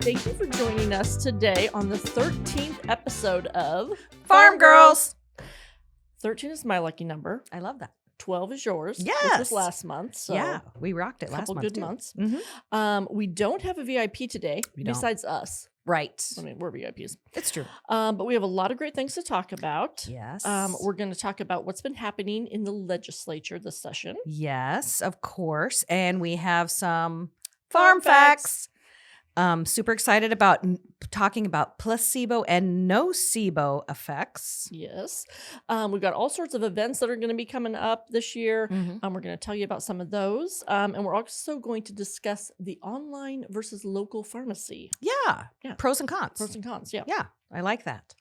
Thank you for joining us today on the 13th episode of Pharm Girls. 13 is my lucky number. I love that. 12 is yours. Which Yes. was last month. So Yeah, we rocked it a last couple month good too. months. Mhm. We don't have a VIP today We don't. besides us. Right. I mean, we're VIPs. It's true. But we have a lot of great things to talk about. Yes. We're going to talk about what's been happening in the legislature this session. Yes, of course. And we have some Pharm Pharm Facts. Super excited about talking about placebo and nocebo effects. Yes. We've got all sorts of events that are going to be coming up this year. Mhm. We're going to tell you about some of those. And we're also going to discuss the online versus local pharmacy. Yeah. Yeah. Pros and cons. Pros and cons. Yeah. Yeah, I like that.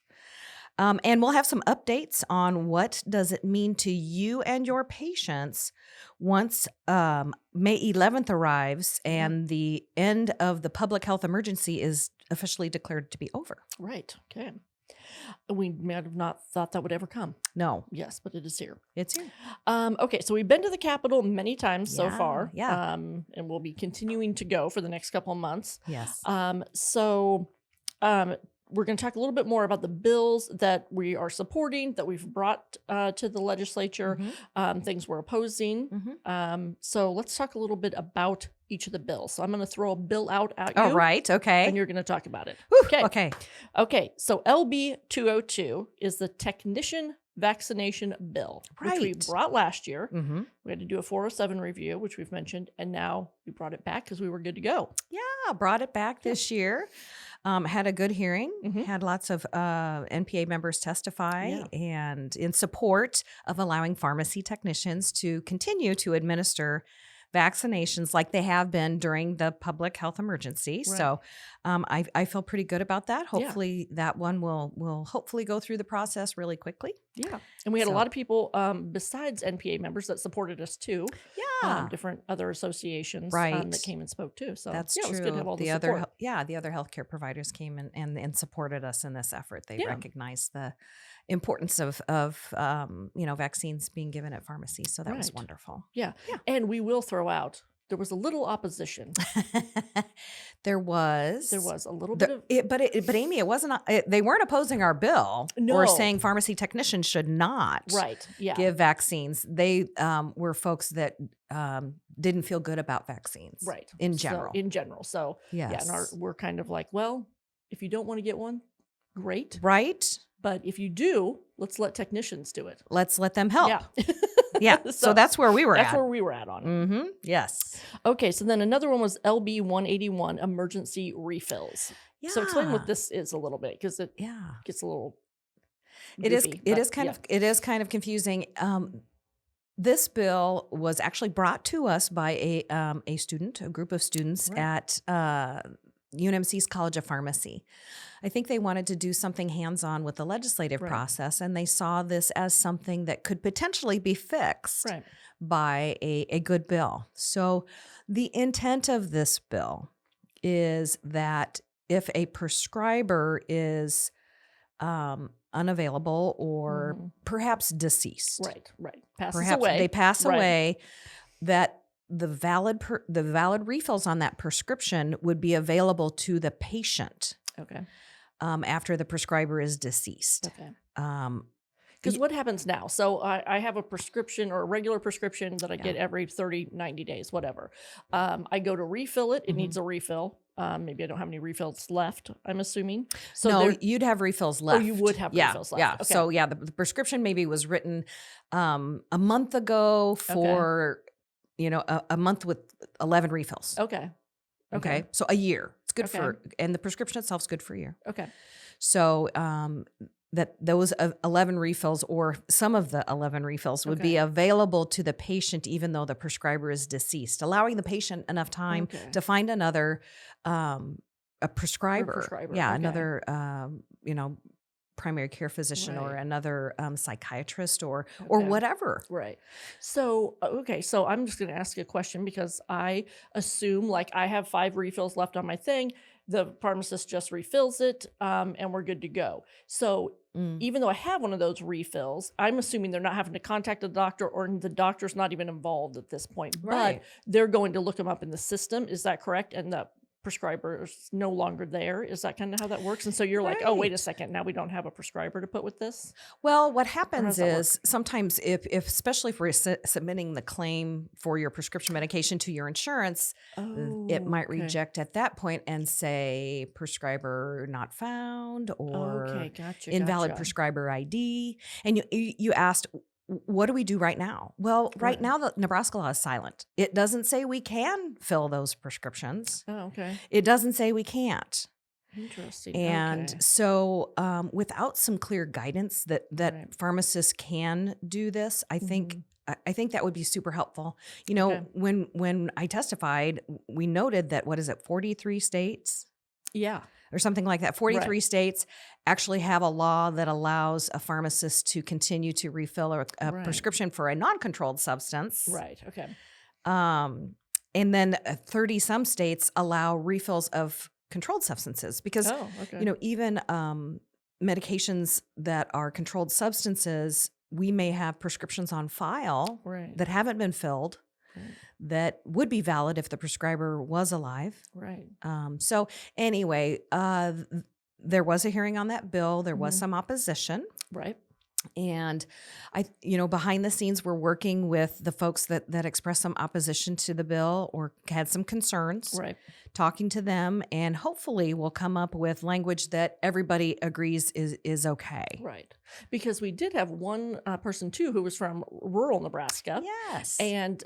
And we'll have some updates on what does it mean to you and your patients once May 11th arrives and the end of the public health emergency is officially declared to be over. Right. Okay. We may have not thought that would ever come. No, Yes, but it is here. it's here. Okay, so we've been to the Capitol many times so Yeah, far. yeah. And we'll be continuing to go for the next couple of months. Yes. We're going to talk a little bit more about the bills that we are supporting, that we've brought to the legislature, things we're opposing. So let's talk a little bit about each of the bills. So I'm going to throw a bill out at you. All right. Okay. And you're going to talk about it. Whew, Okay. Okay. Okay, so LB 202 is the technician vaccination bill, which we Right. brought last year. Mm-hmm. We had to do a 407 review, which we've mentioned, and now we brought it back because we were good to go. Yeah, brought it back this year. Had a good hearing. Mhm. Had lots of NPA members testify Yeah. and in support of allowing pharmacy technicians to continue to administer vaccinations like they have been during the public health emergency. Right. So I feel pretty good about that. Yeah. Hopefully that one will hopefully go through the process really quickly. Yeah, and we had a So- lot of people besides NPA members that supported us too. Yeah. Different other associations Right. that came and spoke too. So That's yeah, true. it was good to have all the other, support. the other healthcare providers came and supported us in this effort. They Yeah. recognized the importance of vaccines being given at pharmacies. So that was Right. wonderful. Yeah. Yeah. And we will throw out. There was a little opposition. There was a little bit of but Amy, it wasn't. They weren't opposing our bill No. or saying pharmacy technicians should not right. Yeah. give vaccines. They were folks that didn't feel good about vaccines, Right. in So- general. in general. So Yes. yeah, and we're kind of like, well, if you don't want to get one, great. Right. But if you do, let's let technicians do it. Let's let them help. Yeah. Yeah. So that's where we were that's at. where we were at on it. Mm-hmm. Yes. Okay, so then another one was LB 181 emergency refills. Yeah. So explain what this is a little bit because it Yeah. gets a little. It is. goofy, It but is kind yeah. of. It is kind of confusing. This bill was actually brought to us by a student, a group of students Right. at UNMC's College of Pharmacy. I think they wanted to do something hands-on with the legislative Right. process, and they saw this as something that could potentially be fixed Right. by a good bill. So the intent of this bill is that if a prescriber is unavailable or Mhm. perhaps deceased, Right. Passes perhaps away. they pass Right. away, that the valid refills on that prescription would be available to the patient Okay. after the prescriber is deceased. Okay. Um, Because what happens now? So I have a prescription or a regular prescription that I Yeah. get every 30, 90 days, whatever. I go to refill it. It Mhm. needs a refill. Maybe I don't have any refills left, I'm assuming. So no, there- you'd have refills oh, left. you would have Yeah, refills left. yeah. Okay. So yeah, the prescription maybe was written a month ago for a month with 11 refills. Okay. Okay, so a year. It's good Okay. and the prescription itself is good for a year. Okay. So that those 11 refills or some of the 11 refills would be Okay. available to the patient even though the prescriber is deceased, allowing the patient enough time Okay. to find another a prescriber. prescriber, Yeah, okay. another primary care physician or Right. another psychiatrist or Okay. whatever. Right. So, so I'm just going to ask you a question because I assume like I have 5 refills left on my thing. The pharmacist just refills it and we're good to go. So even though I have one of those refills, I'm assuming they're not having to contact the doctor or the doctor's not even involved at this point. Right. But they're going to look them up in the system. Is that correct? And the prescriber is no longer there. Is that kind of how that works? And so you're like, oh, wait a Right. second, now we don't have a prescriber to put with this? Well, what Or how does happens that work? is sometimes if especially if we're submitting the claim for your prescription medication to your insurance, it Oh, might okay. reject at that point and say prescriber not found Okay, or gotcha, invalid gotcha. prescriber ID. And you asked, what do we do right now? Well, right Right. now the Nebraska law is silent. It doesn't say we can fill those prescriptions. Oh, okay. It doesn't say we can't. Interesting. And Okay. so, without some clear guidance that Right. pharmacists can do this, I think Mhm. I think that would be super helpful. Okay. When I testified, we noted that what is it, 43 states Yeah. or something like that. Right. 43 states actually have a law that allows a pharmacist to continue to refill a Right. prescription for a non-controlled substance. Right. Okay. Um, and then 30 some states allow refills of controlled substances because Oh, okay. even medications that are controlled substances, we may have prescriptions on file Right. that haven't been filled Right. that would be valid if the prescriber was alive. Right. So anyway, there was a hearing on that bill. There was Mhm. some opposition. Right. And behind the scenes, we're working with the folks that expressed some opposition to the bill or had some concerns, Right. talking to them, and hopefully we'll come up with language that everybody agrees is okay. Right. Because we did have one person too who was from rural Nebraska. Yes. And,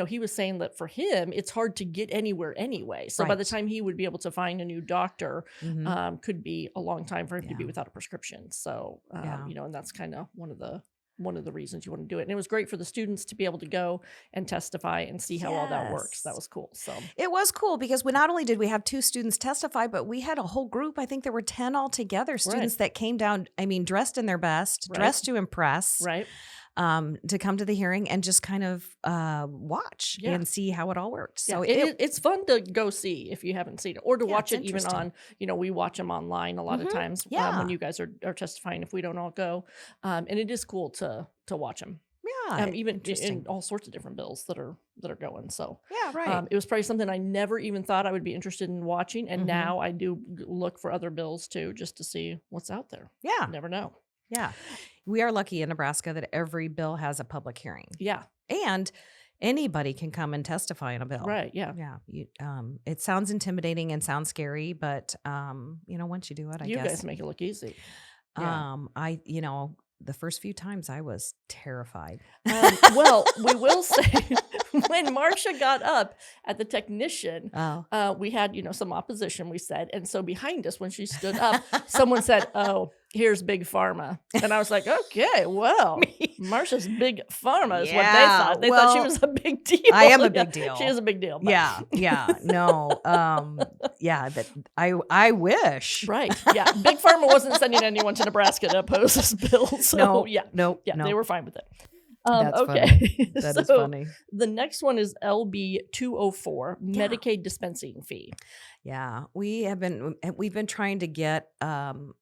he was saying that for him, it's hard to get anywhere anyway. So by the Right. time he would be able to find a new doctor, Mhm. could be a long time for him to be Yeah. without a prescription. So, Yeah. and that's kind of one of the reasons you want to do it. And it was great for the students to be able to go and testify and see how all that works. That Yes. was cool. So, It was cool because not only did we have 2 students testify, but we had a whole group. I think there were 10 altogether, students that came down, dressed in their best, Right. dressed to impress, right. to come to the hearing and just kind of watch Yeah. and see how it all worked. So Yeah, it's fun to go see if you haven't seen it, or to Yeah, watch it's it even interesting. on, we watch them online a lot of Mhm. times Yeah. when you guys are testifying if we don't all go. And it is cool to watch them. Yeah, Even in interesting. all sorts of different bills that are going. So Yeah, right. it was probably something I never even thought I would be interested in watching, and Mhm. now I do look for other bills too, just to see what's out there. Yeah, You never know. yeah. We are lucky in Nebraska that every bill has a public hearing, Yeah. and anybody can come and testify in a bill. Right. Yeah. Yeah, it sounds intimidating and sounds scary, but once you do it, I You guess. guys make it look easy. Yeah. The first few times I was terrified. Well, we will say when Marcia got up at the technician, Oh. we had, some opposition, we said. And so behind us, when she stood up, someone said, "Oh, here's Big Pharma." And I was like, okay, well, Marcia's Big Pharma is what they Yeah, thought. They thought she well, was a big deal. I am a Yeah, big deal. She is a big deal. but- Yeah, no, that I wish. Right. Yeah. Big Pharma wasn't sending anyone to Nebraska to oppose this bill. So, No, yeah. no, Yeah, no. they were fine with it. That's okay. funny. That is So, funny. The next one is LB 204, Yeah. Medicaid dispensing fee. Yeah, we've been trying to get an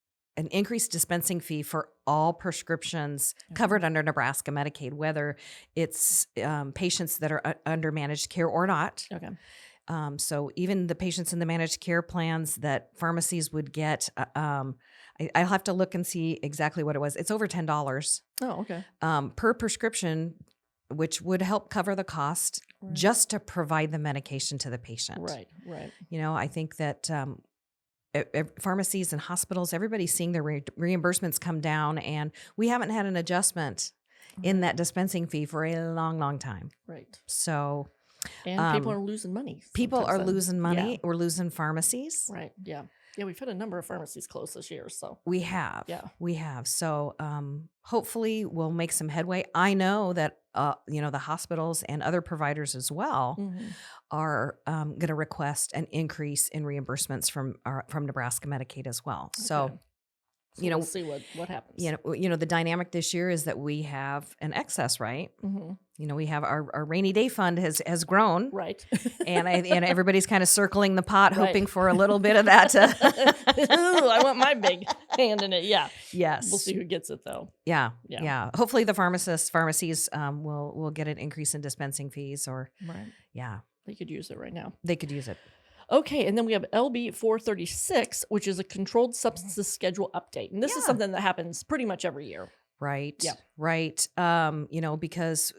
increased dispensing fee for all prescriptions covered under Nebraska Medicaid, whether it's patients that are under managed care or not. Okay. So even the patients in the managed care plans that pharmacies would get, I'll have to look and see exactly what it was. It's over $10 Oh, okay. per prescription, which would help cover the cost Right. just to provide the medication to the patient. Right. Right. I think that pharmacies and hospitals, everybody's seeing their reimbursements come down, and we haven't had an adjustment in that dispensing fee for a long, long time. Right. So And people are losing money. people sometimes are then. losing money. Yeah. We're losing pharmacies. Right. Yeah. Yeah. We've had a number of pharmacies close this year. So, We have. Yeah. We have. So hopefully we'll make some headway. I know that, the hospitals and other providers as well Mhm. are going to request an increase in reimbursements from Nebraska Medicaid as well. So, Okay. We'll see what happens. the dynamic this year is that we have an excess, right? hmm We have our rainy day fund has grown. Right. And everybody's kind of circling the pot, Right. hoping for a little bit of that. Ooh, I want my big hand in it. Yeah. Yes. We'll see who gets it though. Yeah. Yeah. Yeah. Hopefully the pharmacies will get an increase in dispensing fees, or Right. yeah, They could use it right now. they could use it. Okay, and then we have LB 436, which is a controlled substances schedule update. And this is Yeah. something that happens pretty much every year. Right. Yeah. Right. Because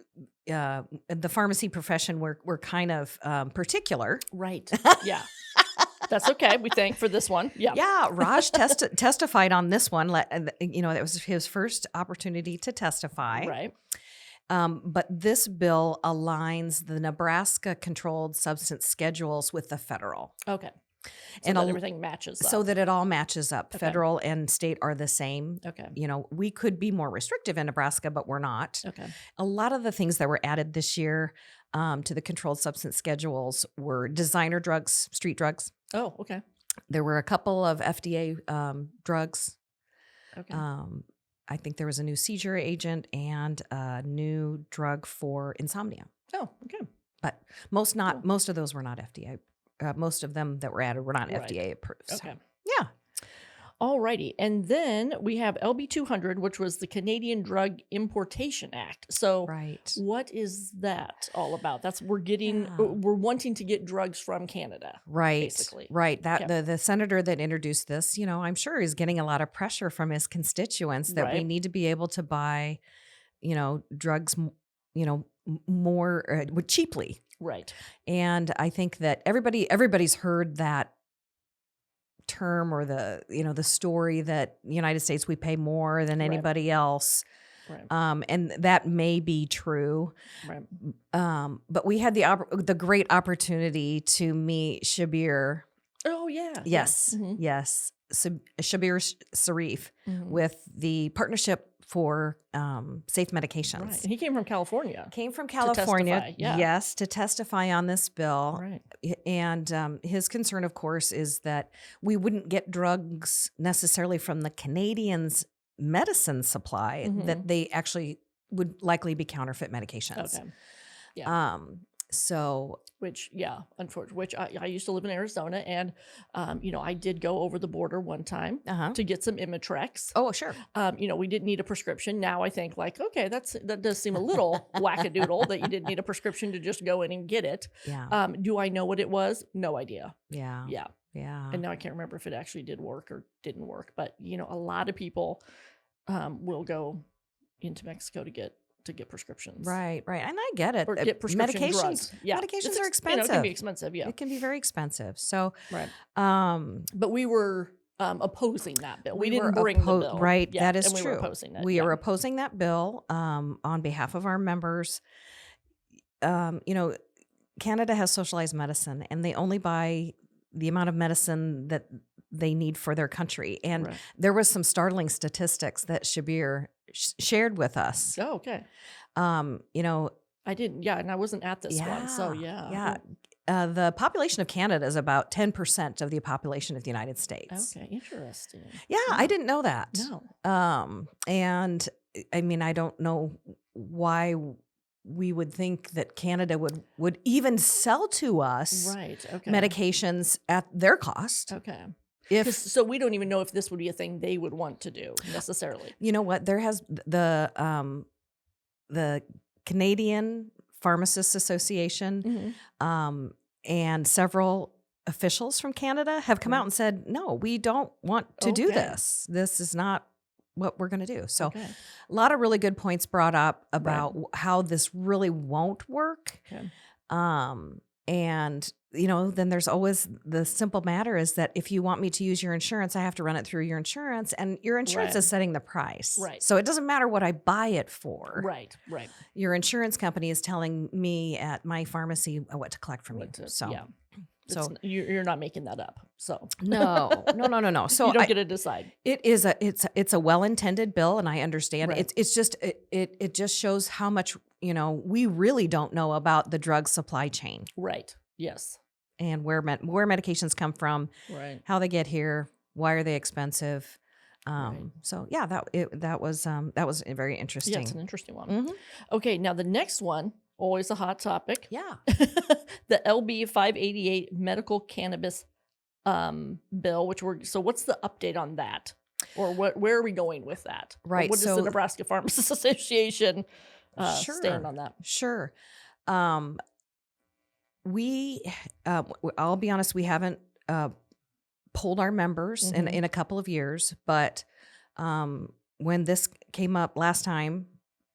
the pharmacy profession, we're kind of particular. Right. Yeah. That's okay. We thank for this one. Yeah. Yeah, Raj testified on this one. That was his first opportunity to testify. Right. But this bill aligns the Nebraska controlled substance schedules with the federal. Okay. So And that a- everything matches up. So that it all matches up. Okay. Federal and state are the same. Okay. We could be more restrictive in Nebraska, but we're not. Okay. A lot of the things that were added this year to the controlled substance schedules were designer drugs, street drugs. Oh, okay. There were a couple of FDA drugs. Okay. I think there was a new seizure agent and a new drug for insomnia. Oh, okay. But most of those were not FDA. Most of them that were added were not Right. FDA approved. So, Okay. yeah. Alrighty. And then we have LB 200, which was the Canadian Drug Importation Act. So Right. what is that all about? That's we're Yeah. wanting to get drugs from Canada. Right. Basically. Right. That Yeah. the senator that introduced this, I'm sure is getting a lot of pressure from his constituents that we Right. need to be able to buy, drugs, more cheaply. Right. And I think that everybody's heard that term or the story that United States, we pay more than Right. anybody else. Right. And that may be true. Right. But we had the great opportunity to meet Shabir. Oh yeah. Yes. Yeah. Mhm. Yes. Shabir Sharif Mhm. with the Partnership for Safe Medications. Right. And he came from California. Came from California, testify, yeah. yes, to testify on this bill. Right. And his concern, of course, is that we wouldn't get drugs necessarily from the Canadians' medicine supply, Mhm. that they actually would likely be counterfeit medications. Okay. Yeah. So Which, yeah, unfortunately, which I used to live in Arizona, and I did go over the border one time uh-huh. to get some Imitrex. Oh, sure. We didn't need a prescription. Now I think like, okay, that does seem a little wackadoodle that you didn't need a prescription to just go in and get it. Yeah. Do I know what it was? No idea. Yeah. Yeah. Yeah. And now I can't remember if it actually did work or didn't work. But a lot of people will go into Mexico to get prescriptions. Right. And I get it. Or get prescription medications, drugs. Yeah. medications are It expensive. can be expensive, yeah. It can be very expensive. So, Right. um, But we were opposing that bill. We were didn't bring the oppo- bill. right, Yeah, that is and we true. were opposing it. we yeah. are opposing that bill on behalf of our members. Canada has socialized medicine, and they only buy the amount of medicine that they need for their country. And Right. there was some startling statistics that Shabir shared with us. Oh, okay. I I didn't. Yeah, and I wasn't at this one. So yeah. The population of Canada is about 10% of the population of the United States. Okay, interesting. Yeah, I didn't know that. No. And I mean, I don't know why we would think that Canada would even sell to us Right. Okay. medications at their cost. Okay. If So we don't even know if this would be a thing they would want to do necessarily. you know what, there has the Canadian Pharmacists Association Mhm. and several officials from Canada have come Right. out and said, no, we don't want to do Okay. this. This is not what we're going to do. So Okay. a lot of really good points brought up about how this really won't work. Okay. And then there's always the simple matter is that if you want me to use your insurance, I have to run it through your insurance, and your insurance Right. is setting the price. Right. So it doesn't matter what I buy it for. Right. Right. Your insurance company is telling me at my pharmacy what to collect from you. So yeah. So You're not making that up. So no. So you don't get to decide. it's a well-intended bill, and I understand. Right. It's just it just shows how much we really don't know about the drug supply chain Right. Yes. and where medications come from, Right. how they get here, why are they expensive. Right. So yeah, that was very interesting. Yeah, it's an interesting one. Mhm. Okay, now the next one, always a hot topic. Yeah. The LB 588 medical cannabis bill, so what's the update on that? Or where are we going with that? Or Right, what does so- the Nebraska Pharmacists Association Sure. stand on that? Sure. we, I'll be honest, we haven't polled our members in a couple of years, but when this came up last time,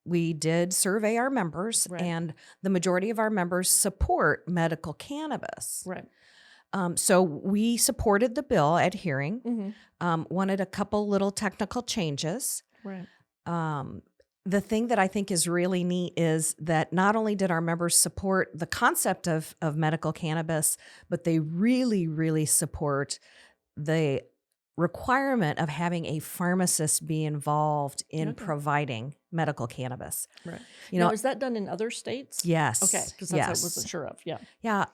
we did survey our members, Right. and the majority of our members support medical cannabis. Right. So we supported the bill at hearing, Mm-hmm. wanted a couple little technical changes. Right. The thing that I think is really neat is that not only did our members support the concept of medical cannabis, but they really, really support the requirement of having a pharmacist be involved in Okay. providing medical cannabis. Right. You Now, know, is that done in other states? yes. Okay, because that's what I yes. wasn't sure of. Yeah. Yeah.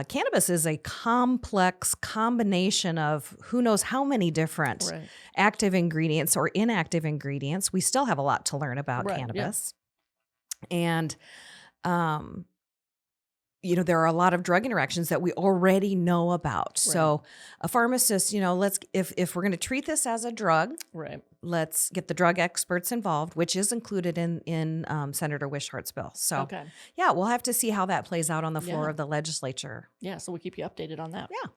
Cannabis is a complex combination of who knows how many different Right. active ingredients or inactive ingredients. We still have a lot to learn about Right, yeah. cannabis. And, there are a lot of drug interactions that we already know about. So a pharmacist, if we're going to treat this as a drug, Right. let's get the drug experts involved, which is included in Senator Wishart's bill. So, Okay. yeah, we'll have to see how that plays out on the floor Yeah. of the legislature. Yeah. So we'll keep you updated on that. Yeah.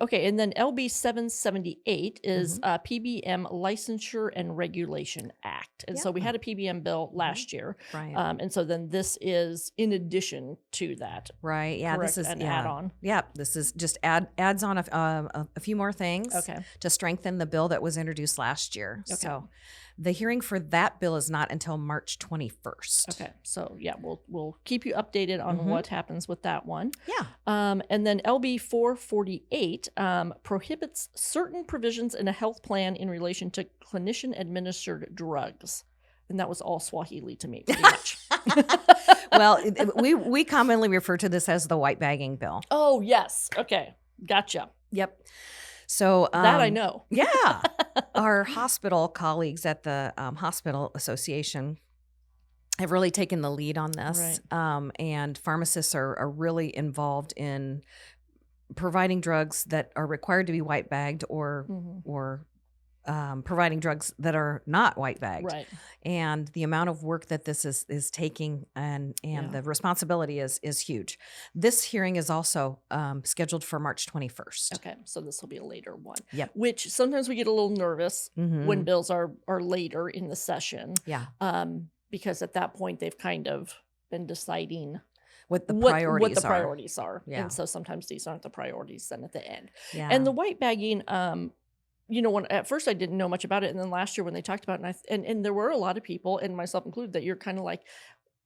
Okay, and then LB 778 is PBM Licensure and Regulation Act. And so we Yeah. had a PBM bill last year. Right. And so then this is in addition to that. Right. Yeah. Correct, This is an add-on. Yeah. This is just adds on a few more things Okay. to strengthen the bill that was introduced last year. Okay. So the hearing for that bill is not until March 21st. Okay. So yeah, we'll keep you updated on what happens with that one. Yeah. And then LB 448 prohibits certain provisions in a health plan in relation to clinician administered drugs. And that was all Swahili to me, pretty much. Well, we commonly refer to this as the white bagging bill. Oh, yes. Okay. Gotcha. Yep. So That I know. Yeah. Our hospital colleagues at the Hospital Association have really taken the lead on this. Right. And pharmacists are really involved in providing drugs that are required to be white bagged or providing drugs that are not white bagged. Right. And the amount of work that this is taking and Yeah. the responsibility is huge. This hearing is also scheduled for March 21st. Okay. So this will be a later one. Yep. Which sometimes we get a little nervous Mhm. when bills are later in the session. Yeah. Because at that point they've kind of been deciding What the what priorities the are. priorities are. Yeah. And so sometimes these aren't the priorities then at the end. Yeah. And the white bagging, when at first I didn't know much about it, and then last year when they talked about it, and there were a lot of people, and myself included, that you're kind of like,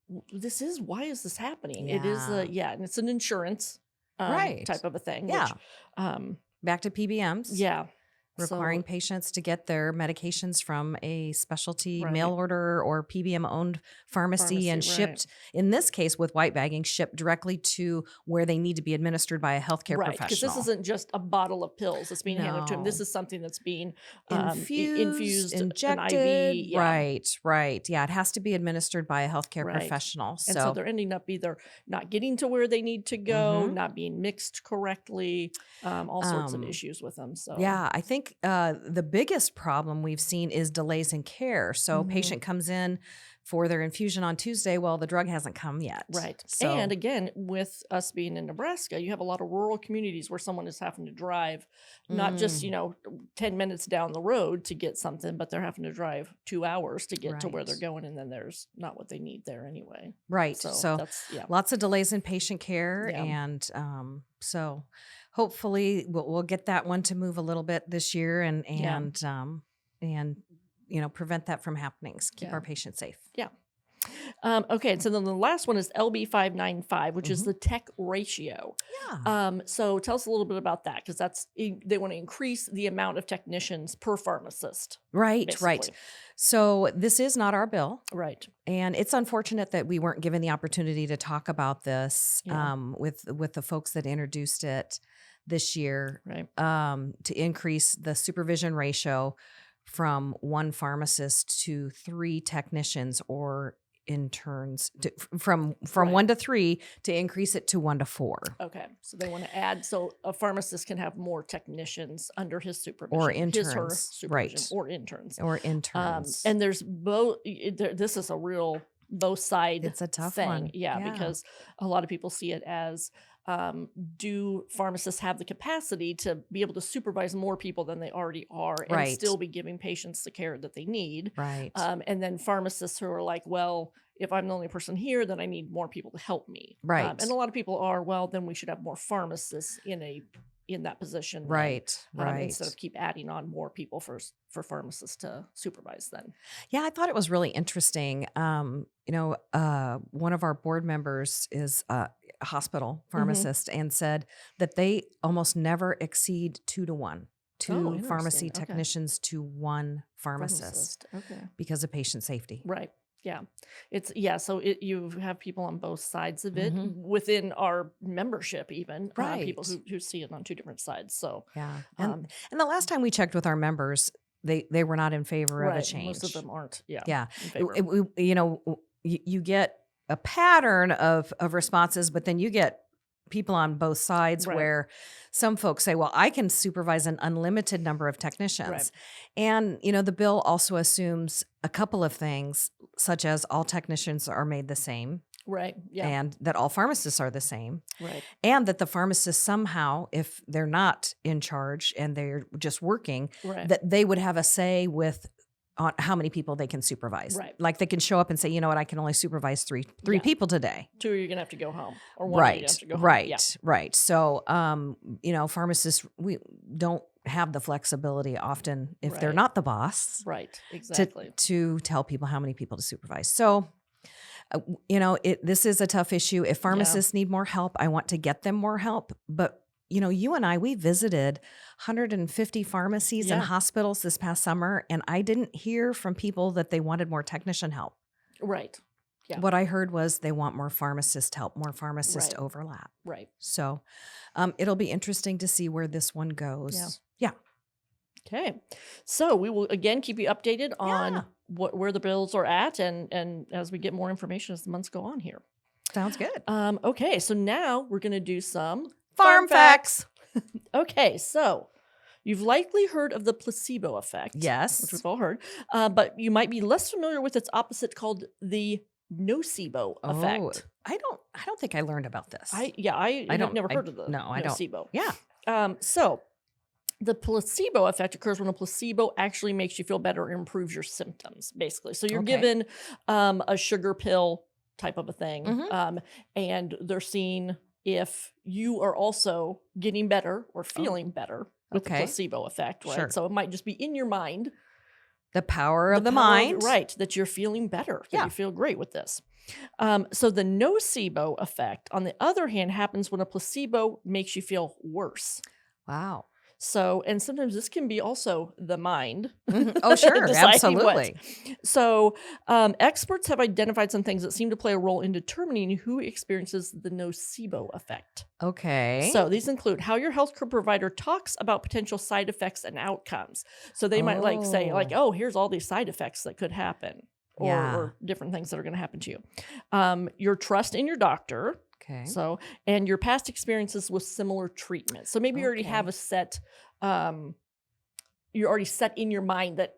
why is this happening? It is and it's an insurance Right. type of a thing. Yeah. Which, Back to PBMs. yeah. Requiring So, patients to get their medications from a specialty Right. mail order or PBM owned pharmacy and Pharmacy, shipped, in this case with white bagging, shipped directly to where they need to be administered by a healthcare right, because professional. this isn't just a bottle of pills that's being handed to them. This No. is something that's being infused, an injected. IV. Yeah. Right. Yeah, it has to be administered by a healthcare Right. professional. And so So, they're ending up either not getting to where they need to go, Mhm. not being mixed correctly, all sorts of Um, issues with them. So yeah, I think the biggest problem we've seen is delays in care. So, Mhm. patient comes in for their infusion on Tuesday. Well, the drug hasn't come yet. Right. So, And again, with us being in Nebraska, you have a lot of rural communities where someone is having to drive not just, 10 minutes down the road to get something, but they're having to drive 2 hours to get to where they're Right. going. And then there's not what they need there anyway. right. So So, that's, yeah. lots of delays in patient care. Yeah. And so, hopefully, we'll get that one to move a little bit this year and, Yeah. prevent that from happening. Keep Yeah. our patients safe. Yeah. Okay. And so then the last one is LB 595, which is Mhm. the tech ratio. Yeah. So tell us a little bit about that, because they want to increase the amount of technicians per pharmacist. Right. Basically. So, this is not our bill. Right. And it's unfortunate that we weren't given the opportunity to talk about this Yeah. with the folks that introduced it this year, Right. to increase the supervision ratio from one pharmacist to 3 technicians or interns, from Right. 1 to 3 to increase it to 1 to 4 Okay. So they want to add, so a pharmacist can have more technicians under his supervision. or His, her interns, supervision, right? or interns. Or interns. And there's both, this is a real both side It's a tough thing. one. Yeah, Yeah. because a lot of people see it as do pharmacists have the capacity to be able to supervise more people than they already are and Right. still be giving patients the care that they need? Right. And then pharmacists who are like, well, if I'm the only person here, then I need more people to help me. Right. And a lot of people are, well, then we should have more pharmacists in that position. Then, Right. instead of keep adding on more people for pharmacists to supervise then. Yeah, I thought it was really interesting. One of our board members is a hospital pharmacist and said that they almost never exceed 2-to-1, two pharmacy interesting. Okay. technicians to one pharmacist Okay. because of patient safety. Right. Yeah. So you have people on both sides of it Mhm. within our membership, even people Right. who see it on two different sides. So, Yeah. um, And the last time we checked with our members, they were not in favor of a right. change. Most of them aren't. Yeah. Yeah. In favor. You get a pattern of responses, but then you get people on both sides Right. where some folks say, well, I can supervise an unlimited number of technicians. Right. And, the bill also assumes a couple of things, such as all technicians are made the same Right. Yeah. and that all pharmacists are the same. Right. And that the pharmacists somehow, if they're not in charge and they're just working, Right. that they would have a say on how many people they can supervise. Right. Like they can show up and say, you know what, I can only supervise three Yeah. people today. 2 you're gonna have to go home, or 1 you're gonna have to go home. Yeah. Right. So, pharmacists, we don't have the flexibility often if they're Right. not the boss Right. to Exactly. tell people how many people to supervise. So, this is a tough issue. If pharmacists need more help, I want to get them more help. But, you and I, we visited 150 pharmacies and Yeah. hospitals this past summer, and I didn't hear from people that they wanted more technician help. Right. Yeah. What I heard was they want more pharmacist help, more pharmacist Right. overlap. Right. So it'll be interesting to see where this one goes. Yeah. Okay. So we will again keep you updated on where the bills are at, and as we get more information as the months go on here. Sounds good. Okay. So now we're gonna do some Pharm Facts. Okay. So you've likely heard of the placebo effect. Yes. Which we've all heard. But you might be less familiar with its opposite called the nocebo effect. I don't think I learned about this. I never heard of the I don't. nocebo. Yeah. So the placebo effect occurs when a placebo actually makes you feel better or improves your symptoms, basically. So you're Okay. given a sugar pill type of a thing, Mhm. and they're seeing if you are also getting better or feeling better with the Okay. placebo effect, right? Sure. So it might just be in your mind. The power of the power mind. right, that you're feeling better, that Yeah. you feel great with this. So the nocebo effect, on the other hand, happens when a placebo makes you feel worse. Wow. So, and sometimes this can be also the mind. Mhm. Oh, sure. deciding what. Absolutely. So, experts have identified some things that seem to play a role in determining who experiences the nocebo effect. Okay. So, these include how your healthcare provider talks about potential side effects and outcomes. So, they might say, oh, here's all these side effects that could happen, or different things that are going to happen to you. Your trust in your doctor. Okay. So, and your past experiences with similar treatment. So maybe you already have a set, you're already set in your mind that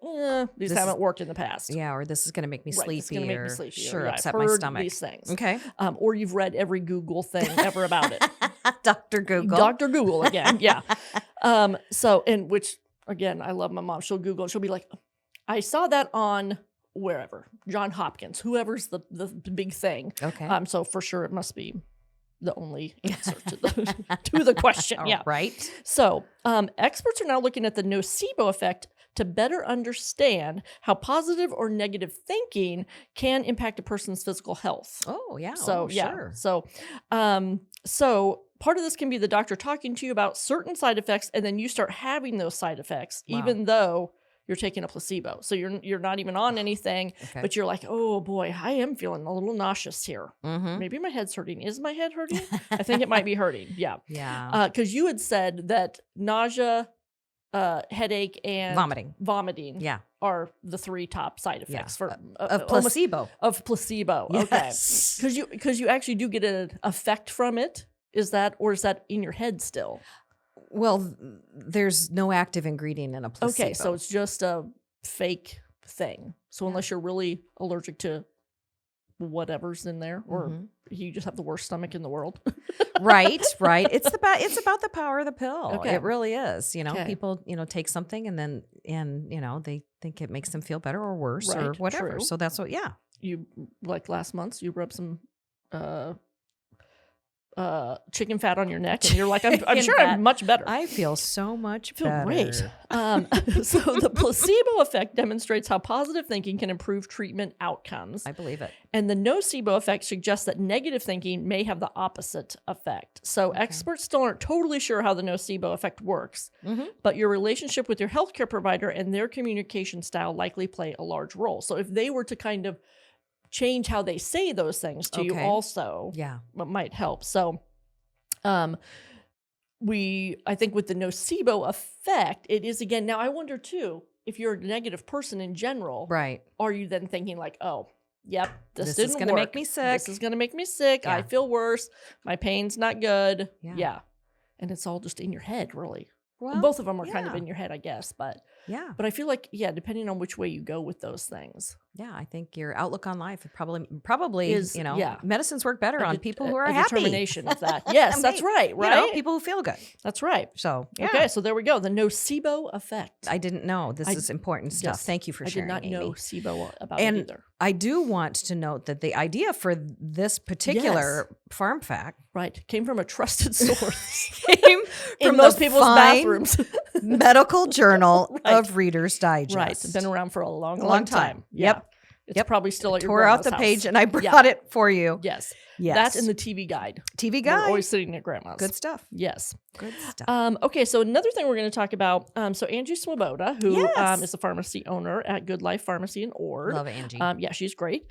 these This haven't worked in the past. Yeah, or this is going to make me Right, sleepy. this is going to make me or sleepy. Sure, I've upset my heard stomach. these things. Okay. Or you've read every Google thing ever about it. Dr. Google. Dr. Google again. Yeah. And which, again, I love my mom. She'll Google it. She'll be like, I saw that on wherever, John Hopkins, whoever's the big thing. Okay. So for sure it must be the only answer to the question. Yeah. Right. So experts are now looking at the nocebo effect to better understand how positive or negative thinking can impact a person's physical health. Oh, yeah. So Sure. So part of this can be the doctor talking to you about certain side effects, and then you start having those side effects, Wow. even though you're taking a placebo. So you're not even on anything, Okay. but you're like, oh boy, I am feeling a little nauseous here. Mm-hmm. Maybe my head's hurting. Is my head hurting? I think it might be hurting. Yeah. Yeah. Because you had said that nausea, headache, and Vomiting. Yeah. are the 3 top side Yeah. effects for Of placebo. of placebo. Yes. Okay. Because you actually do get an effect from it. Is that in your head still? Well, there's no active ingredient in a placebo. Okay, so it's just a fake thing. So unless you're really allergic to whatever's in there, or you just have the worst stomach in the world. Right. It's about the power of the pill. Okay. It really is. Okay. People, take something and then, they think it makes them feel better or worse or Right, whatever. true. So that's what, You, like last month, you rubbed some chicken fat on your neck, and you're like, I'm Chicken sure fat. I'm much better. I feel so much feel better. great. So the placebo effect demonstrates how positive thinking can improve treatment outcomes. I believe it. And the nocebo effect suggests that negative thinking may have the opposite effect. So experts still aren't totally sure how the nocebo effect works, but your relationship with your healthcare provider and their communication style likely play a large role. So if they were to kind of change how they say those things to you also, it might help. So I think with the nocebo effect, it is again, now I wonder too, if you're a negative person in general, Right. are you then thinking like, oh, yep, this is didn't going to work. make me sick. This is going to make me sick. Yeah. I feel worse. My pain's not good. Yeah. And it's all just in your head, really. Well, both of them are kind of in your head, I guess. But I feel like, depending on which way you go with those things. Yeah, I think your outlook on life probably Is, medicines work better on people who are a happy. determination of that. Yes, that's right. People who feel good. That's right. So, Okay, so there we go. The nocebo effect. I didn't know. This is important stuff. Yes, Thank you for sharing, I did not Amy. know SIBO about And it either. I do want to note that the idea for this particular Pharm Fact came from a trusted source. came in from most the people's fine bathrooms. medical journal of Reader's Digest. Right. Been around for a long time. Yep. It's probably still at your Tore out grandma's the house. page and I brought it for you. Yes. Yes. That's in the TV guide. TV We're guide. always sitting at grandma's. Good stuff. Yes. Good stuff. Okay, so another thing we're going to talk about, so Angie Swoboda, who is a pharmacy owner at Good Life Pharmacy in Ord. Love Angie. Yeah, she's great.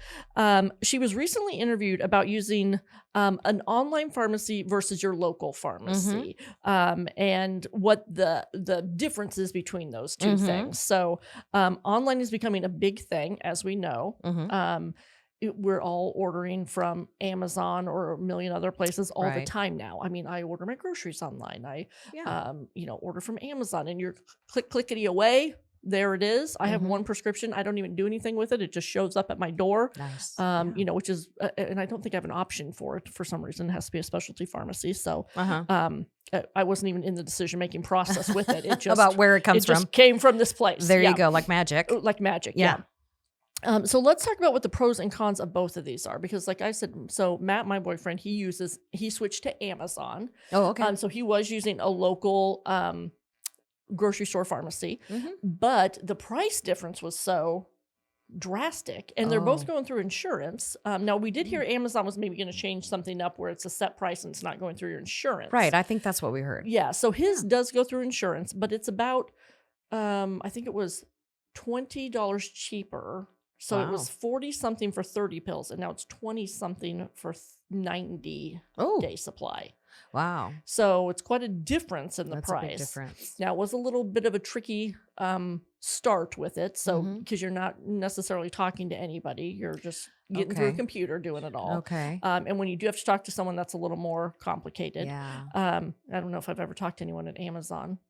She was recently interviewed about using an online pharmacy versus your local pharmacy, and what the difference is between those two things. So online is becoming a big thing, as we know. We're all ordering from Amazon or a million other places all the time now. I mean, I order my groceries online. I, order from Amazon, and you're clickety away. There it is. I have one prescription. I don't even do anything with it. It just shows up at my door. Nice. Which is, and I don't think I have an option for it for some reason. It has to be a specialty pharmacy. So, I wasn't even in the decision-making process with it. It just about where it comes from. Just came from this place. There you go. Like magic. Like magic. Yeah. So let's talk about what the pros and cons of both of these are, because like I said, so Matt, my boyfriend, he switched to Amazon. Oh, okay. So he was using a local grocery store pharmacy, but the price difference was so drastic, and they're both going through insurance. Now we did hear Amazon was maybe going to change something up where it's a set price and it's not going through your insurance. Right. I think that's what we heard. Yeah. So his does go through insurance, but it's about, I think it was $20 cheaper. So it was 40 something for 30 pills, and now it's 20 something for 90 day supply. Wow. So it's quite a difference in the That's price. a big difference. Now it was a little bit of a tricky start with it. So because you're not necessarily talking to anybody, you're just getting through a computer doing it all. Okay. And when you do have to talk to someone, that's a little more complicated. Yeah. I don't know if I've ever talked to anyone at Amazon.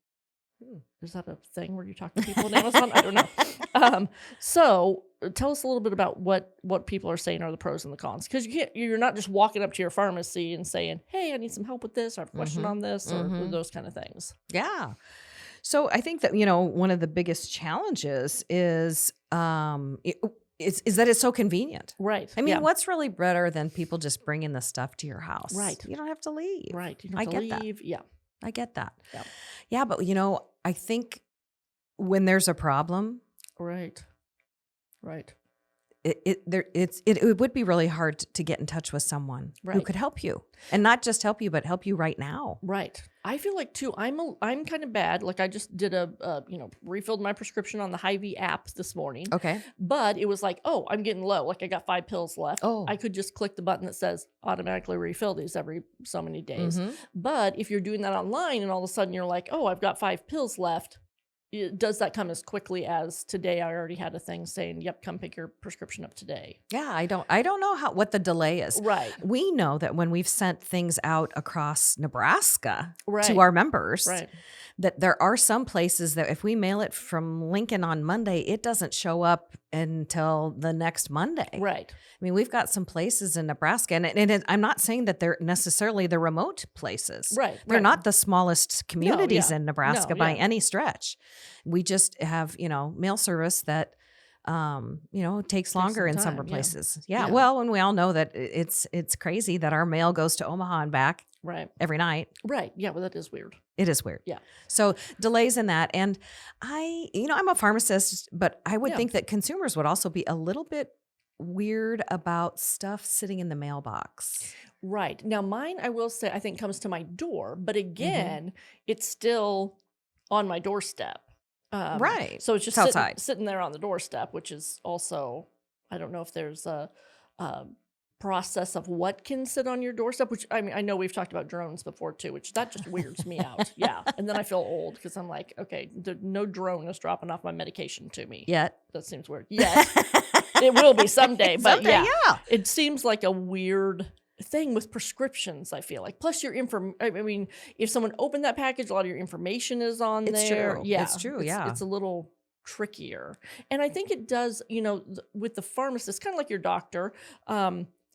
Is that a thing where you talk to people at Amazon? I don't know. So tell us a little bit about what people are saying are the pros and the cons, because you're not just walking up to your pharmacy and saying, hey, I need some help with this, or I have a question on this, or those kind of things. Yeah. So I think that, one of the biggest challenges is that it's so convenient. Right. I mean, what's really better than people just bringing the stuff to your house? Right. You don't have to leave. Right. You don't have to leave. That. Yeah. I get that. Yeah. Yeah, but I think when there's a problem, right, it would be really hard to get in touch with someone who could help you, and not just help you, but help you right now. Right. I feel like too, I'm kind of bad. Like I just did refilled my prescription on the Hy-Vee app this morning. Okay. But it was like, oh, I'm getting low. Like I got 5 pills left. Oh. I could just click the button that says automatically refill these every so many days. But if you're doing that online and all of a sudden you're like, oh, I've got 5 pills left, does that come as quickly as today? I already had a thing saying, yep, come pick your prescription up today. Yeah, I don't know what the delay is. Right. We know that when we've sent things out across Nebraska to our members, that there are some places that if we mail it from Lincoln on Monday, it doesn't show up until the next Monday. Right. I mean, we've got some places in Nebraska, and I'm not saying that they're necessarily the remote places. Right. They're right. not the smallest communities yeah. in Nebraska No, by yeah. any stretch. We just have, mail service that, takes longer in some time, yeah. places. Yeah. Yeah. Well, and we all know that it's crazy that our mail goes to Omaha and back Right. every night. Right. Yeah. Well, that is weird. It is weird. Yeah. So delays in that. And I'm a pharmacist, but I would Yeah. think that consumers would also be a little bit weird about stuff sitting in the mailbox. Right. Now, mine, I will say, I think comes to my door, but Mm-hmm. again, it's still on my doorstep. Right. So it's just It's outside. sitting there on the doorstep, which is also, I don't know if there's a process of what can sit on your doorstep, which I mean, I know we've talked about drones before too, which that just weirds me out. Yeah. And then I feel old because I'm like, okay, no drone is dropping off my medication to me. Yet. That seems weird. Yes. It will be someday, but Someday, yeah. It seems like a weird thing with prescriptions, I feel like. Plus your I mean, if someone opened that package, a lot of your information is on It's there. true. Yeah. It's true, yeah. It's a little trickier. And I think it does, with the pharmacist, kind of like your doctor,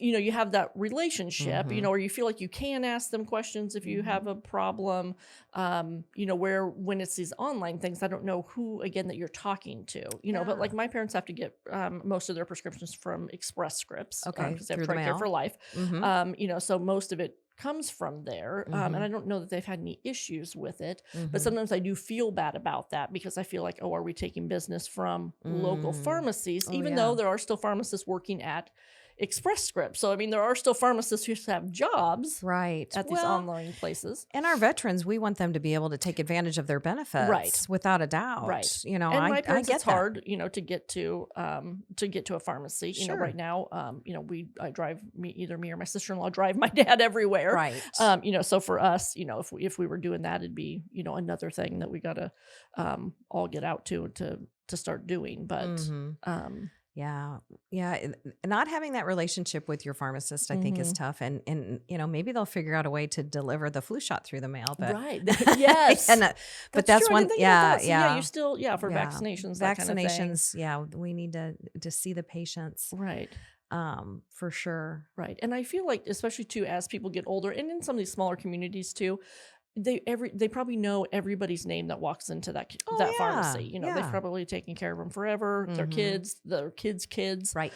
you have that relationship, Mhm. where you feel like you can ask them questions if you have a problem, where when it's these online things, I don't know who, again, that you're talking to, but Yeah. like my parents have to get most of their prescriptions from Express Scripts. Okay, Because they have through the TRICARE mail. for Life. Mhm. So most of it comes from there. And I don't know that they've had any issues with it, Mhm. but sometimes I do feel bad about that because I feel like, oh, are we taking business from local pharmacies, Oh, even yeah. though there are still pharmacists working at Express Scripts. So, I mean, there are still pharmacists who have jobs Right. at these online places. And our veterans, we want them to be able to take advantage of their benefits, Right. without a doubt. Right. And And my I parents, get it's that. hard, to get to a pharmacy. Sure. Right now, I drive either me or my sister-in-law drive my dad everywhere. Right. So for us, if we were doing that, it'd be, another thing that we gotta all get out to start doing. But Mhm. Yeah. Yeah. Not having that relationship with your pharmacist, I think, is tough. And maybe they'll figure out a way to deliver the flu shot through the mail. But right. Yes. but that's true. I one. didn't think about Yeah. that. So, Yeah. you still, for Yeah. vaccinations, that kind of thing. Vaccinations. Yeah. We need to see the patients. Right. For sure. Right. And I feel like, especially too, as people get older and in some of these smaller communities too, they probably know everybody's name that walks into that Oh, that yeah. pharmacy. They've Yeah. probably taken care of them forever. Their Mhm. kids. Right.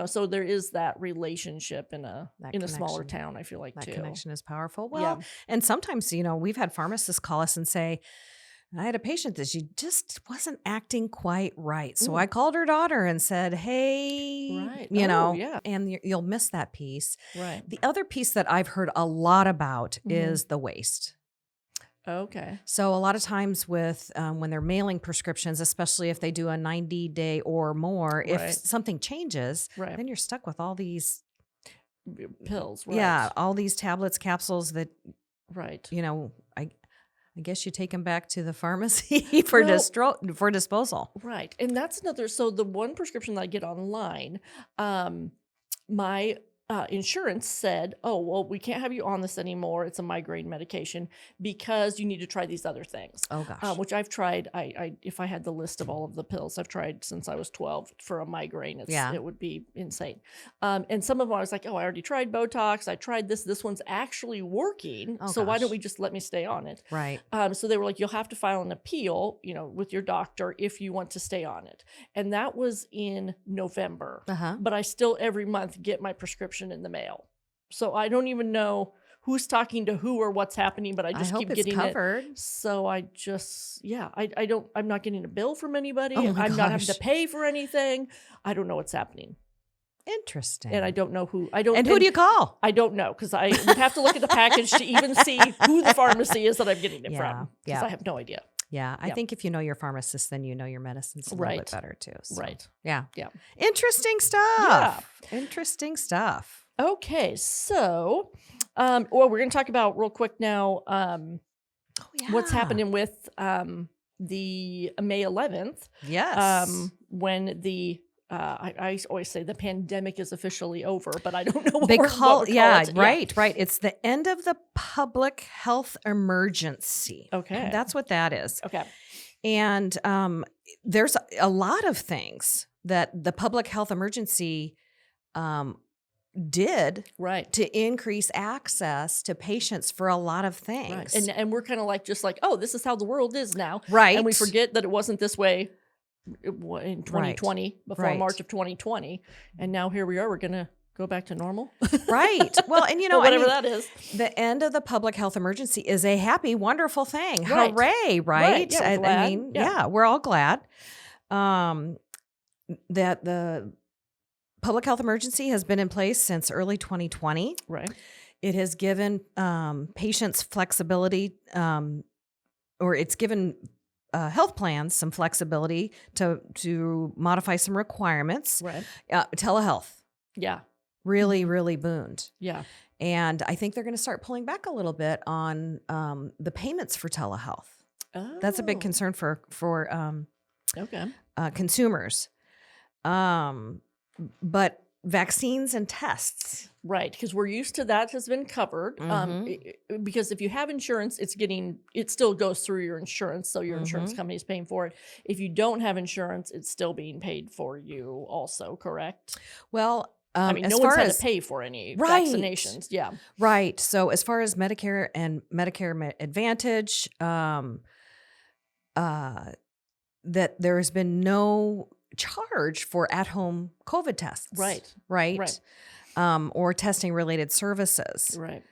So there is that relationship in a That smaller connection. town, I feel like, That too. connection is powerful. Yeah. Well, and sometimes, we've had pharmacists call us and say, I had a patient that she just wasn't acting quite right. So I called her daughter and said, hey, Right. Yeah. and you'll miss that piece. Right. The other piece that I've heard a lot about is the waste. Okay. So a lot of times with when they're mailing prescriptions, especially if they do a 90-day or more, if Right. something changes, Right. then you're stuck with all these, Pills. Right. yeah, all these tablets, capsules that, Right. I guess you take them back to the pharmacy for Well- disposal. Right. And that's another. So the one prescription that I get online, my insurance said, oh, well, we can't have you on this anymore. It's a migraine medication because you need to try these other things. Oh gosh. Which I've tried. If I had the list of all of the pills I've tried since I was 12 for a migraine, it would be insane. And some of them I was like, oh, I already tried Botox. I tried this. This one's actually working. Oh, so why don't gosh. we just let me stay on it? Right. So they were like, you'll have to file an appeal, with your doctor if you want to stay on it. And that was in November. Uh-huh. But I still every month get my prescription in the mail. So I don't even know who's talking to who or what's happening, but I just hope keep it's getting covered. it. So I just, I'm not getting a bill from anybody. Oh my I'm not having to gosh. pay for anything. I don't know what's happening. Interesting. And I don't know who, And who do you call? I don't know, because I would have to look at the package to even see who the pharmacy is that I'm getting it from. Because Yeah. I have no idea. Yeah, I Yeah. think if you know your pharmacist, then you know your medicines a little Right. bit better too. So, Right. Yeah. Yeah. Interesting stuff. Interesting stuff. Okay, so, well, we're going to talk about real quick now what's happening with the May 11th. Yes. When the I always say the pandemic is officially over, but I don't know what They we're call what we call it. right. It's the end of the public health emergency. Okay. That's what that is. Okay. And there's a lot of things that the public health emergency did Right. to increase access to patients for a lot of Right. things. And we're kind of like, just like, oh, this is how the world is now. Right. And we forget that it wasn't this way in Right. 2020, before Right. March of 2020. And now here we are. We're going to go back to normal. Right. Well, and Or whatever that is. the end of the public health emergency is a happy, wonderful thing. Right. Hooray, right? Right. Yeah, we're glad. I mean, Yeah. yeah, we're all glad that the public health emergency has been in place since early 2020. Right. It has given patients flexibility, or it's given health plans some flexibility to modify some requirements. Right. Telehealth Yeah. really, really boomed. Yeah. And I think they're going to start pulling back a little bit on the payments for telehealth. Oh. That's a big concern for Okay. consumers. But vaccines and tests. Right, because we're used to that has been covered. Because if you have insurance, it still goes through your insurance, so your insurance company is paying for it. If you don't have insurance, it's still being paid for you also, correct? Well, I mean, as no one's far had as to pay for any Right. vaccinations. Yeah. right. So as far as Medicare and Medicare Advantage, that there has been no charge for at-home COVID tests. Right. Right. Right. Or testing related services. Right.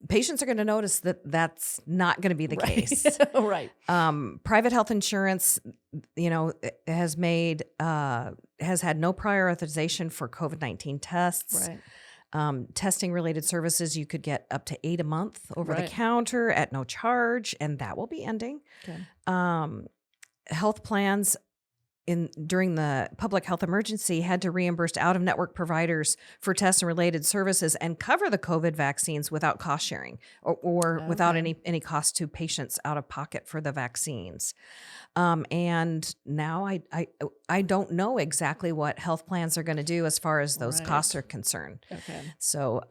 Patients are going to notice that that's not going to be the Right. case. Right. Private health insurance, has had no prior authorization for COVID-19 tests. Right. Testing related services, you could get up to 8 a month over the Right. counter at no charge, and that will be ending. Okay. Health plans during the public health emergency had to reimburse out-of-network providers for tests and related services and cover the COVID vaccines without cost sharing or without Okay. any cost to patients out of pocket for the vaccines. And now I don't know exactly what health plans are going to do as far as those costs Right. are concerned. Okay. So,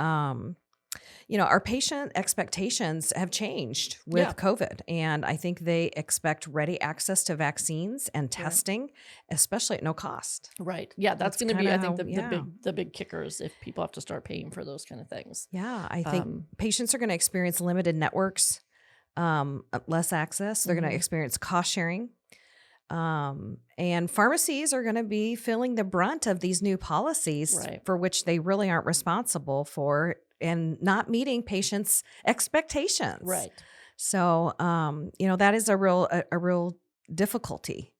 our patient expectations have changed with Yeah. COVID, and I think they expect ready access to vaccines and Right. testing, especially at no cost. Right. Yeah, that's That's going to be, I kinda think, how- the big kickers if people have to start paying for those kind of things. Yeah, I think Um, patients are going to experience limited networks, less access. They're going to Mhm. experience cost sharing. And pharmacies are going to be feeling the brunt of these new policies Right. for which they really aren't responsible for and not meeting patients' expectations. Right. So, that is a real difficulty.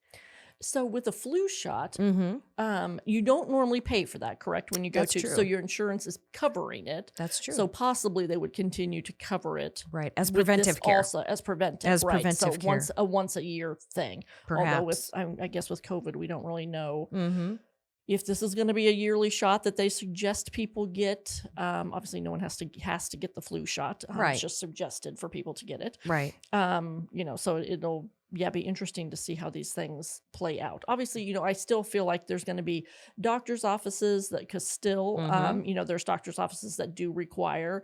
So with a flu shot, Mm-hmm. you don't normally pay for that, correct? When you go That's so true. your insurance is covering it. That's true. So possibly they would continue to cover it right, as with preventive this care, also as preventive, As right? preventive so care. once a year thing. Although perhaps. I guess with COVID, we don't really know Mm-hmm. if this is going to be a yearly shot that they suggest people get. Obviously, no one has to get the flu shot. Right. It's just suggested for people to get it. Right. So it'll be interesting to see how these things play out. Obviously, I still feel like there's going to be doctors' offices because still, there's doctors' offices that do require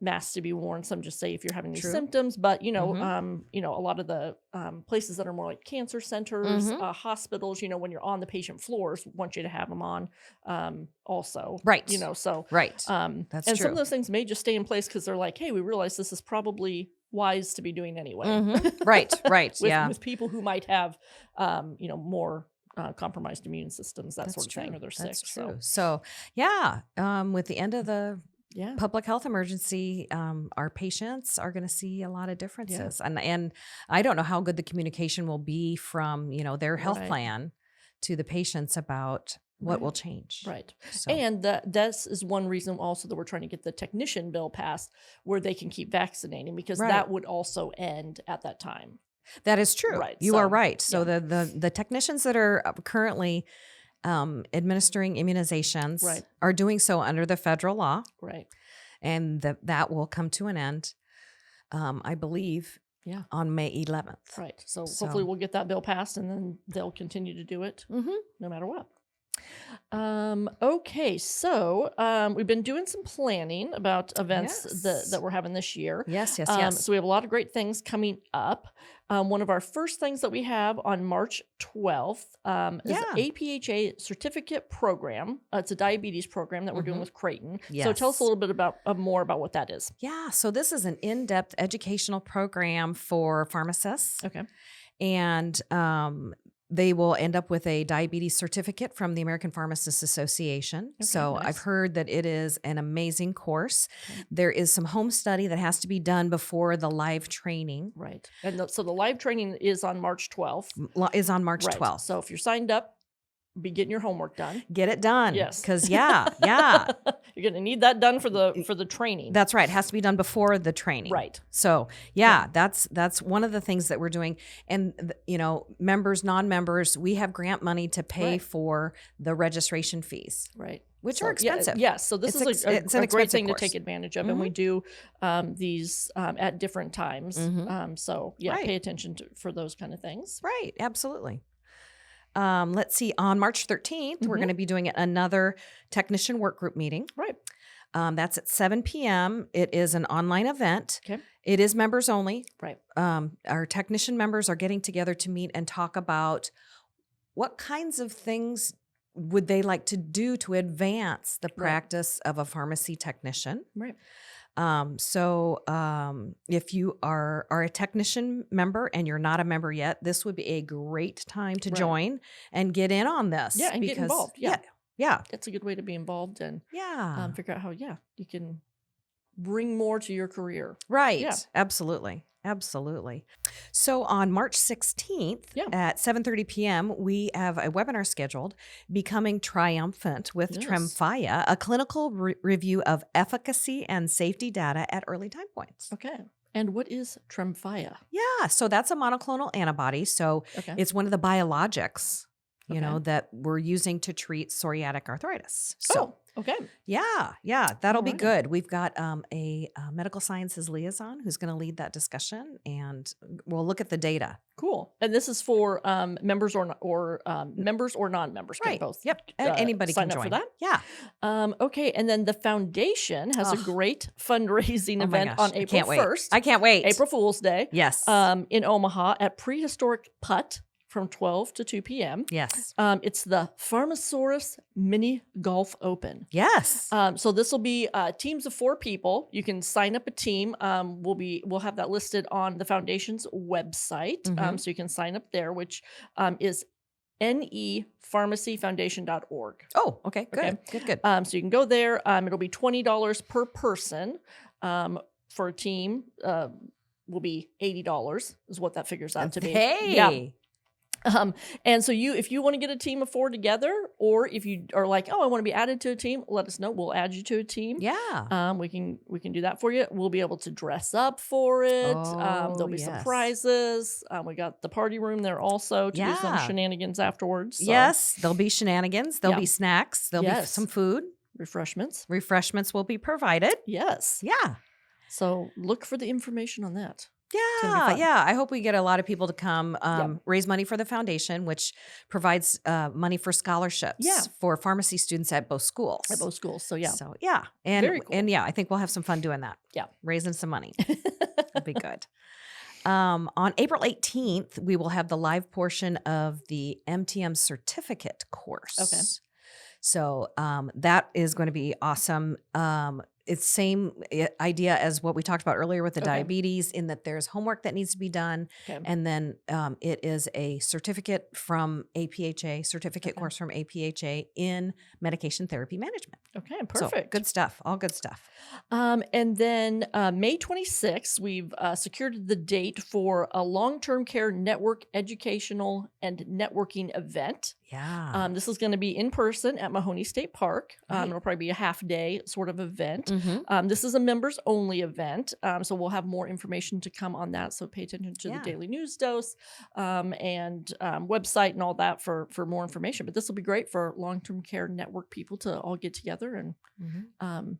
masks to be worn. Some just say if you're having these True. symptoms, but a lot of the places that are more like cancer centers, Mhm. hospitals, when you're on the patient floors, want you to have them on also. Right. So Right. That's and some true. of those things may just stay in place because they're like, hey, we realize this is probably wise to be doing anyway. Mhm. Right. Right. yeah. with people who might have more compromised immune systems, that That's sort of thing, true. or they're That's sick. true. So So, yeah, with the end of the yeah. public health emergency, our patients are going to see a lot of differences, and I don't know how good the communication will be from their health Right. plan to the patients about what will change. Right. So, And this is one reason also that we're trying to get the technician bill passed where they can keep vaccinating, because Right. that would also end at that time. that is true. Right, You are so, right. So yeah. the technicians that are currently administering immunizations Right. are doing so under the federal law, Right. and that will come to an end, I believe, Yeah. on May 11th. Right. So So- hopefully we'll get that bill passed and then they'll continue to do it Mm-hmm. no matter what. Okay, so we've been doing some planning about events that Yes. we're having this year. Yes, yes, yes. So we have a lot of great things coming up. One of our first things that we have on March 12th is Yeah. APHA certificate program. It's a diabetes program that we're doing Mhm. with Creighton. So tell us a Yes. little bit about more about what that is. Yeah, so this is an in-depth educational program for pharmacists, Okay. and they will end up with a diabetes certificate from the American Pharmacists Association. Okay. So I've Nice. heard that it is an amazing course. Okay. There is some home study that has to be done before the live training Right. And so the live training is on March 12th. is on March Right. 12th. So if you're signed up, be getting your homework done. Get it done. Yes. Because, yeah, yeah. You're gonna need that done for the training. That's right. It has to be done before the training. Right. So yeah, that's one of the things that we're doing. And members, non-members, we have grant money to pay Right. for the registration fees, Which which so, are expensive. Yes. So this It's is it's a an great expensive thing course. to take advantage of, and we do these at different times. Mhm. So yeah, Right. pay attention for those kind of things. Right. Absolutely. Let's see. On March 13th, we're Mhm. going to be doing another technician work group meeting. Right. That's at 7 p.m. It is an online event. Okay. It is members only. Right. Our technician members are getting together to meet and talk about what kinds of things would they like to do to advance the practice of a pharmacy technician. Right. If you are a technician member and you're not a member yet, this would be a great time to Right. join and get in on this. Yeah, and get involved. Yeah. Yeah. It's a good way to be involved and Yeah. figure out how you can bring more to your career. Right. Yeah. Absolutely. Absolutely. So on March 16th Yeah. at 7:30 p.m., we have a webinar scheduled, Becoming Triumphant with Yes. Tremfya, a clinical review of efficacy and safety data at early time points. Okay. And what is Tremfya? Yeah, so that's a monoclonal antibody. So Okay. it's one of the biologics, Okay. that we're using to treat psoriatic arthritis. So okay. yeah, that'll be Alrighty. good. We've got a medical sciences liaison who's going to lead that discussion, and we'll look at the data. Cool. And this is for members or members or non-members. Can Right. both. Yep. Anybody sign can up join. for that. Yeah. Okay. And then the foundation has a Ugh. great fundraising Oh my event gosh, on I April can't wait. 1st. I can't wait. April Fool's Day. Yes. In Omaha at Prehistoric Putt from 12 to 2 p.m. Yes. It's the Pharmasaurus Mini Golf Open. Yes. So this will be teams of 4 people. You can sign up a team. We'll have that listed on the foundation's website. Mhm. So you can sign up there, which is nepharmacyfoundation.org. Oh, okay. Good. Okay. Good. So you can go there. It'll be $20 per person. For a team, will be $80 is what that figures out to be. Hey. Yeah. And so if you want to get a team of 4 together, or if you are like, oh, I want to be added to a team, let us know. We'll add you to a team. Yeah. We can do that for you. We'll be able to dress up for it. There'll be some yes. prizes. We got the party room there also to do some Yeah. shenanigans afterwards. So Yes. There'll be shenanigans. There'll Yeah. be snacks. There'll be Yes. some food. refreshments. Refreshments will be provided. Yes. Yeah. So look for the information on that. gonna be Yeah, fun. yeah. I hope we get a lot of people to come Yep. raise money for the foundation, which provides money for scholarships Yeah. for pharmacy students at both schools. At both schools. So yeah. So yeah, and Very cool. and yeah, I think we'll have some fun doing that. Yeah. Raising some money. It'll be good. On April 18th, we will have the live portion of the MTM certificate course. Okay. So that is going to be awesome. It's same idea as what we talked about earlier with the Okay. diabetes, in that there's homework that needs to be done, Okay. and then it is a certificate from APHA, certificate Okay. course from APHA in medication therapy management. Okay. So, Perfect. good stuff. All good stuff. And then May 26th, we've secured the date for a long-term care network educational and networking event. Yeah. This is going to be in person at Mahoney State Park. Right. It'll probably be a half-day sort of event. Mhm. This is a members-only event, so we'll have more information to come on that. So pay attention to Yeah. the daily news dose and website and all that for more information. But this will be great for long-term care network people to all get together and Mhm.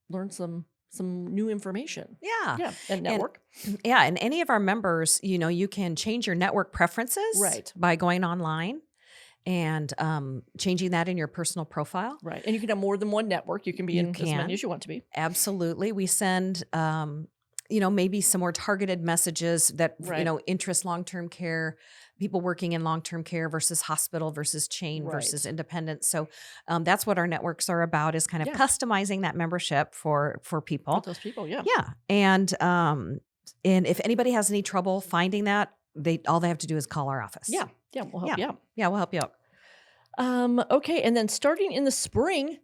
learn some new information. Yeah. Yeah, and network. Yeah. And any of our members, you can change your network preferences Right. by going online. and changing that in your personal profile. Right. And you can have more than one network. You can be You in as can. many as you want to be. Absolutely. We send, maybe some more targeted messages that, Right. interest long-term care, people working in long-term care versus hospital versus chain versus Right. independent. So that's what our networks are about, is kind of Yeah. customizing that membership for people. For those people, yeah. Yeah. And if anybody has any trouble finding that, all they have to do is call our office. Yeah. Yeah. We'll help you out. Yeah, we'll help you out. Okay. And then starting in the spring,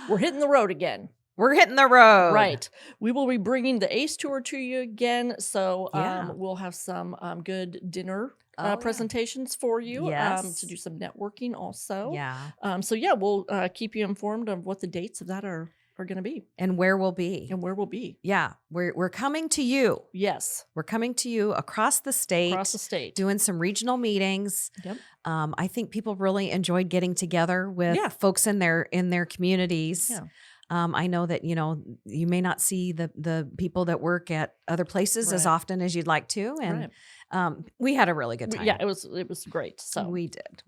we're hitting the road again. We're hitting the road. Right. We will be bringing the ACE tour to you again. So Yeah. we'll have some good dinner Yeah. presentations for you Yes. to do some networking also. Yeah. So yeah, we'll keep you informed of what the dates of that are going to be And where we'll be. and where we'll be. Yeah. We're coming to you. Yes. We're coming to you across the state. Across the state. Doing some regional meetings. Yep. I think people really enjoyed getting together with Yeah. folks in their communities. Yeah. I know that, you may not see the people that work at other places as Right. often as you'd like to. And Right. we had a really good time. Yeah, it was great. So We did.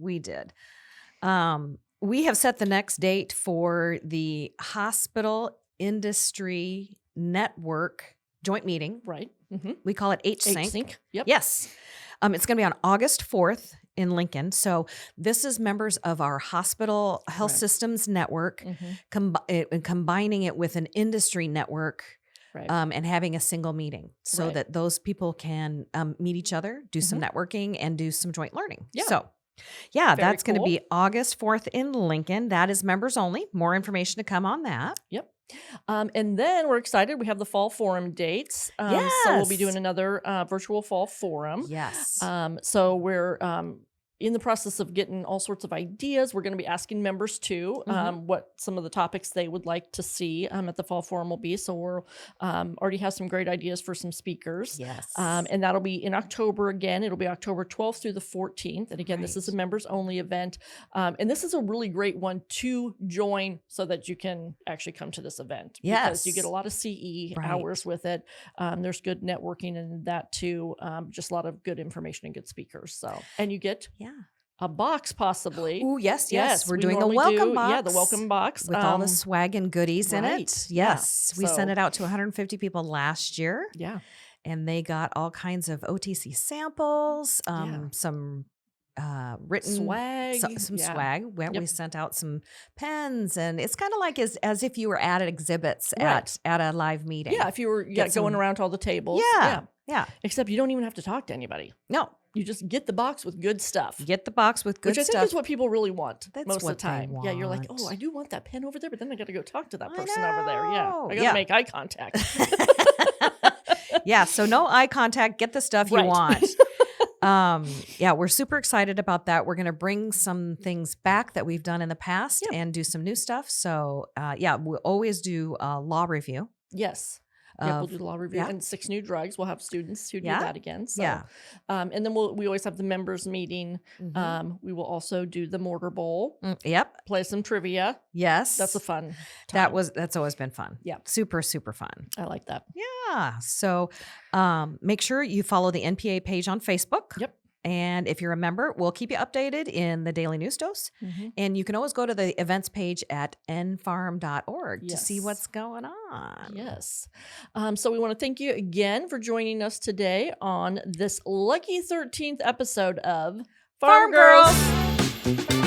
We have set the next date for the Hospital Industry Network joint meeting. right. Mm-hmm. We call it HSync. Sync. Yep. Yes. It's going to be on August 4th in Lincoln. So this is members of our hospital health Right. systems network, Mm-hmm. combining it with an industry network. Right. And having a single meeting so Right. that those people can meet each other, do some networking, and do some joint learning. Yeah. So, yeah, Very that's going to cool. be August 4th in Lincoln. That is members only. More information to come on that. Yep. And then we're excited. We have the fall forum dates. So we'll be Yes. doing another virtual fall forum. Yes. So we're in the process of getting all sorts of ideas. We're going to be asking members too what some of the topics they would like to see at the fall forum will be. So we're already have some great ideas for some speakers. Yes. And that'll be in October again. It'll be October 12th through the 14th. And again, this is a Right. members only event. And this is a really great one to join so that you can actually come to this event. Because you get a Yes. lot of CE Right. hours with it. There's good networking in that too. Just a lot of good information and good speakers. So, and you get Yeah. a box possibly. Oh, yes. We're we doing a normally welcome box. Yeah, the welcome box with all the swag and goodies in right. it. Yeah. Yes. We sent So- it out to 150 people last year. Yeah. And they got all kinds of OTC samples, Yeah. some written Swag. some Yeah. swag. We Yep. sent out some pens, and it's kind of like as if you were at exhibits Right. at a live meeting. Yeah, if you were Get going some- around to all the tables. Yeah. Except you don't even have to talk to anybody. No, You just get the box with good stuff. get the box with good which I stuff. think is what people really want That's most of what the they time. Yeah, you're like, want. oh, I do want that pen over there, but then I got to go talk to that I person over there. Yeah, know. I got to Yeah. make eye contact. Yeah, so no eye contact. Get the stuff you Right. want. Yeah, we're super excited about that. We're going to bring some things back that we've done in the past and do some new stuff. So, yeah, we'll always do a law review. Yes. Yeah, we'll of- do the law review yeah. and 6 new drugs. We'll have students who do Yeah. that again. So, Yeah. And then we always have the members meeting. We will also do the mortar bowl, Yep. play some trivia. Yes. That's a fun time. That's always been fun. Yeah. Super, super fun. I like that. Yeah. So make sure you follow the NPA page on Facebook. Yep. And if you're a member, we'll keep you updated in the Daily News Dose. And you can always go to the events page at nfarm.org to see Yes. what's going on. Yes. So we want to thank you again for joining us today on this lucky 13th episode of Farm Girls.